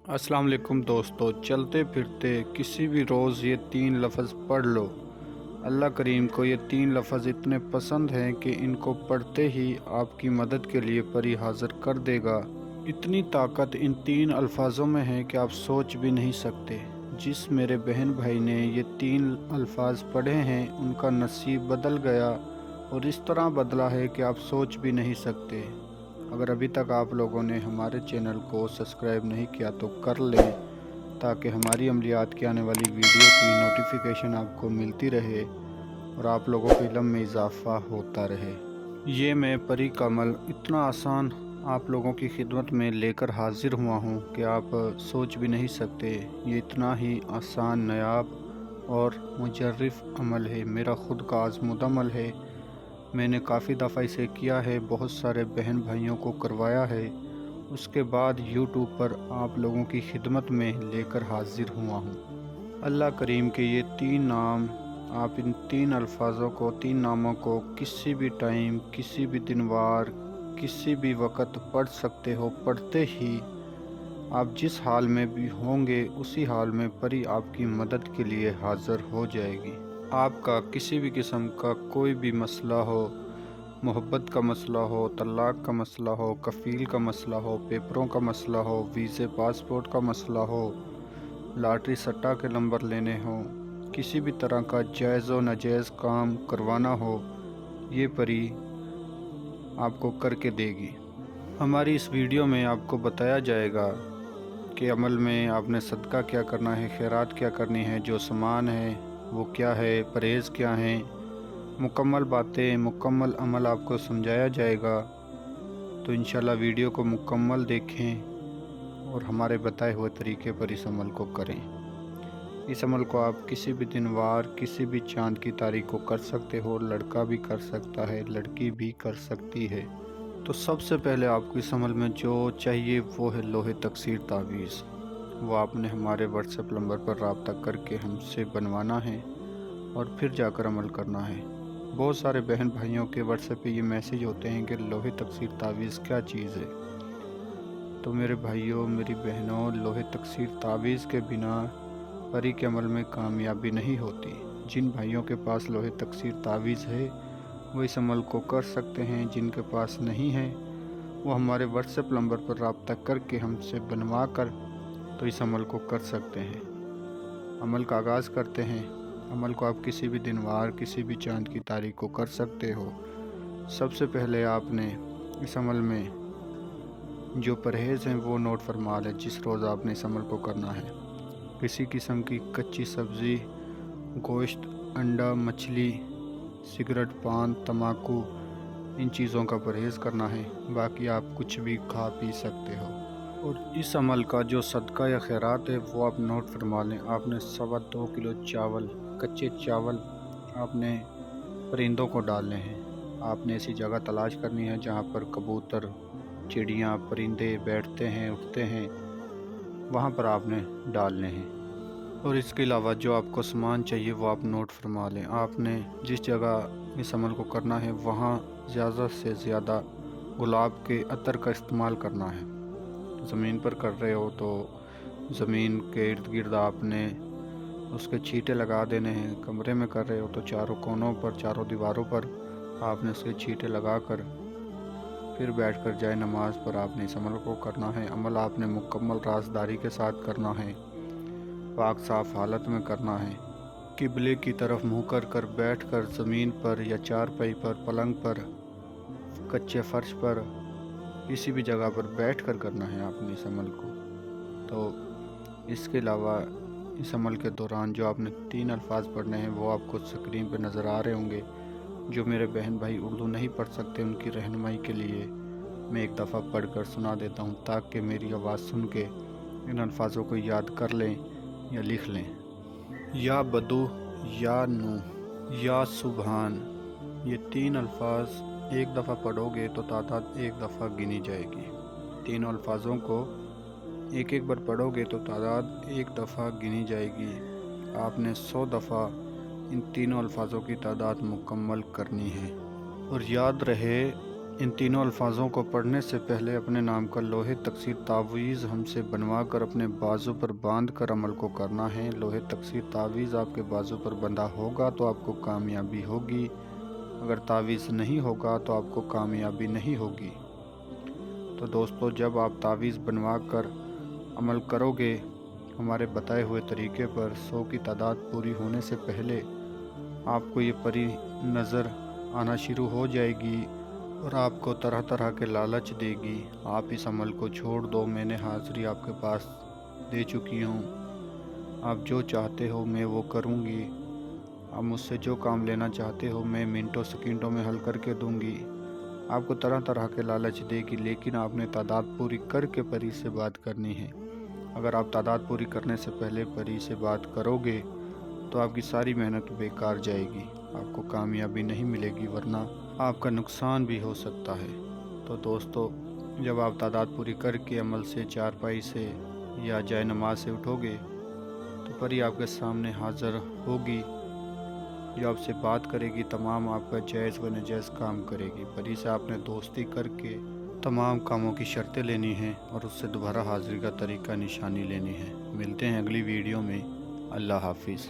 अस्सलाम वालेकुम दोस्तों, चलते फिरते किसी भी रोज़ ये 3 लफ्ज़ पढ़ लो। अल्लाह करीम को ये 3 लफ्ज़ इतने पसंद हैं कि इनको पढ़ते ही आपकी मदद के लिए परी हाज़िर कर देगा। इतनी ताकत इन 3 अल्फाज़ों में है कि आप सोच भी नहीं सकते। जिस मेरे बहन भाई ने ये 3 अल्फाज पढ़े हैं उनका नसीब बदल गया, और इस तरह बदला है कि आप सोच भी नहीं सकते। अगर अभी तक आप लोगों ने हमारे चैनल को सब्सक्राइब नहीं किया तो कर लें, ताकि हमारी अमलियात की आने वाली वीडियो की नोटिफिकेशन आपको मिलती रहे और आप लोगों के इल्म में इजाफ़ा होता रहे। ये मैं परी का अमल इतना आसान आप लोगों की खिदमत में लेकर हाजिर हुआ हूँ कि आप सोच भी नहीं सकते। ये इतना ही आसान, नायाब और मुजर्रिफ अमल है। मेरा ख़ुद का आज़मूदा अमल है। मैंने काफ़ी दफ़ा इसे किया है, बहुत सारे बहन भाइयों को करवाया है। उसके बाद यूट्यूब पर आप लोगों की खिदमत में लेकर हाजिर हुआ हूँ। अल्लाह करीम के ये 3 नाम, आप इन 3 अल्फाज़ों को, 3 नामों को किसी भी टाइम, किसी भी दिन वार, किसी भी वक़्त पढ़ सकते हो। पढ़ते ही आप जिस हाल में भी होंगे उसी हाल में परी आपकी मदद के लिए हाज़िर हो जाएगी। आपका किसी भी किस्म का कोई भी मसला हो, मोहब्बत का मसला हो, तलाक़ का मसला हो, कफ़ील का मसला हो, पेपरों का मसला हो, वीज़े पासपोर्ट का मसला हो, लॉटरी सट्टा के नंबर लेने हो, किसी भी तरह का जायज़ व नाजायज़ काम करवाना हो, ये परी आपको करके देगी। हमारी इस वीडियो में आपको बताया जाएगा कि अमल में आपने सदका क्या करना है, खैरात क्या करनी है, जो सामान है वो क्या है, परहेज़ क्या हैं, मुकम्मल बातें, मुकम्मल अमल आपको समझाया जाएगा। तो इंशाल्लाह वीडियो को मुकम्मल देखें और हमारे बताए हुए तरीके पर इस अमल को करें। इस अमल को आप किसी भी दिन वार, किसी भी चाँद की तारीख को कर सकते हो। लड़का भी कर सकता है, लड़की भी कर सकती है। तो सबसे पहले आपको इस अमल में जो चाहिए वो है लोहे तकसीर तावीज़। वो आपने हमारे व्हाट्सएप नंबर पर रब्ता करके हमसे बनवाना है और फिर जाकर अमल करना है। बहुत सारे बहन भाइयों के व्हाट्सएप पे ये मैसेज होते हैं कि लोहे तकसीर तावीज़ क्या चीज़ है। तो मेरे भाइयों, मेरी बहनों, लोहे तकसीर तावीज़ के बिना परी के अमल में कामयाबी नहीं होती। जिन भाइयों के पास लोहे तकसीर तावीज़ है वो इस अमल को कर सकते हैं। जिनके पास नहीं है वो हमारे व्हाट्सएप नंबर पर रब्ता करके हमसे बनवा कर तो इस अमल को कर सकते हैं। अमल का आगाज़ करते हैं। अमल को आप किसी भी दिन वार, किसी भी चाँद की तारीख को कर सकते हो। सबसे पहले आपने इस अमल में जो परहेज़ हैं वो नोट फरमा लें जिस रोज़ आपने इस अमल को करना है। किसी किस्म की कच्ची सब्ज़ी, गोश्त, अंडा, मछली, सिगरेट, पान, तम्बाकू, इन चीज़ों का परहेज़ करना है। बाकी आप कुछ भी खा पी सकते हो। और इस अमल का जो सदका या खैरात है वो आप नोट फरमा लें। आपने 2.25 किलो चावल, कच्चे चावल आपने परिंदों को डालने हैं। आपने ऐसी जगह तलाश करनी है जहाँ पर कबूतर, चिड़ियाँ, परिंदे बैठते हैं, उठते हैं, वहाँ पर आपने डालने हैं। और इसके अलावा जो आपको सामान चाहिए वो आप नोट फरमा लें। आपने जिस जगह इस अमल को करना है वहाँ ज़्यादा से ज़्यादा गुलाब के अतर का इस्तेमाल करना है। ज़मीन पर कर रहे हो तो ज़मीन के इर्द गिर्द आपने उसके छींटे लगा देने हैं। कमरे में कर रहे हो तो चारों कोनों पर, चारों दीवारों पर आपने उसके छींटे लगा कर फिर बैठकर जाए नमाज पर आपने इस अमल को करना है। अमल आपने मुकम्मल राज़दारी के साथ करना है, पाक साफ़ हालत में करना है। किबले की तरफ मुँह कर बैठ कर ज़मीन पर या चारपाई पर, पलंग पर, कच्चे फ़र्श पर, किसी भी जगह पर बैठ कर करना है आपने इस अमल को। तो इसके अलावा इस अमल के दौरान जो आपने 3 अल्फाज पढ़ने हैं वो आपको स्क्रीन पर नज़र आ रहे होंगे। जो मेरे बहन भाई उर्दू नहीं पढ़ सकते उनकी रहनुमाई के लिए मैं एक दफ़ा पढ़ कर सुना देता हूँ, ताकि मेरी आवाज़ सुन के इन अल्फाजों को याद कर लें या लिख लें। या बदू, या नू, या सुबहान, ये 3 अल्फाज एक दफ़ा पढ़ोगे तो तादाद एक दफ़ा गिनी जाएगी। तीनों अल्फाजों को एक एक बार पढ़ोगे तो तादाद एक दफ़ा गिनी जाएगी। आपने 100 दफ़ा इन तीनों अल्फाजों की तादाद मुकम्मल करनी है। और याद रहे ان تینوں الفاظوں کو پڑھنے سے پہلے اپنے نام کا لوہے تکثیر تعویذ ہم سے بنوا کر اپنے بازو پر باندھ کر عمل کو کرنا ہے۔ لوہے تکثیر تعویذ آپ کے بازو پر بندھا ہوگا تو آپ کو کامیابی ہوگی، اگر تعویذ نہیں ہوگا تو آپ کو کامیابی نہیں ہوگی۔ تو دوستو، جب آپ تعویذ بنوا کر عمل کرو گے ہمارے بتائے ہوئے طریقے پر، 100 کی تعداد پوری ہونے سے پہلے آپ کو یہ پری نظر آنا شروع ہو جائے گی اور آپ کو طرح طرح کے لالچ دے گی۔ آپ اس عمل کو چھوڑ دو، میں نے حاضری آپ کے پاس دے چکی ہوں، آپ جو چاہتے ہو میں وہ کروں گی، آپ مجھ سے جو کام لینا چاہتے ہو میں منٹوں سیکنڈوں میں حل کر کے دوں گی۔ آپ کو طرح طرح کے لالچ دے گی، لیکن آپ نے تعداد پوری کر کے پری سے بات کرنی ہے۔ اگر آپ تعداد پوری کرنے سے پہلے پری سے بات کرو گے تو آپ کی ساری محنت بیکار جائے گی، آپ کو کامیابی نہیں ملے گی، ورنہ آپ کا نقصان بھی ہو سکتا ہے۔ تو دوستو، جب آپ تعداد پوری کر کے عمل سے، چارپائی سے یا جائے نماز سے اٹھو گے تو پری آپ کے سامنے حاضر ہوگی جو آپ سے بات کرے گی، تمام آپ کا جائز و ناجائز کام کرے گی۔ پری سے آپ نے دوستی کر کے تمام کاموں کی شرطیں لینی ہیں اور اس سے دوبارہ حاضری کا طریقہ نشانی لینی ہے۔ ملتے ہیں اگلی ویڈیو میں۔ اللہ حافظ۔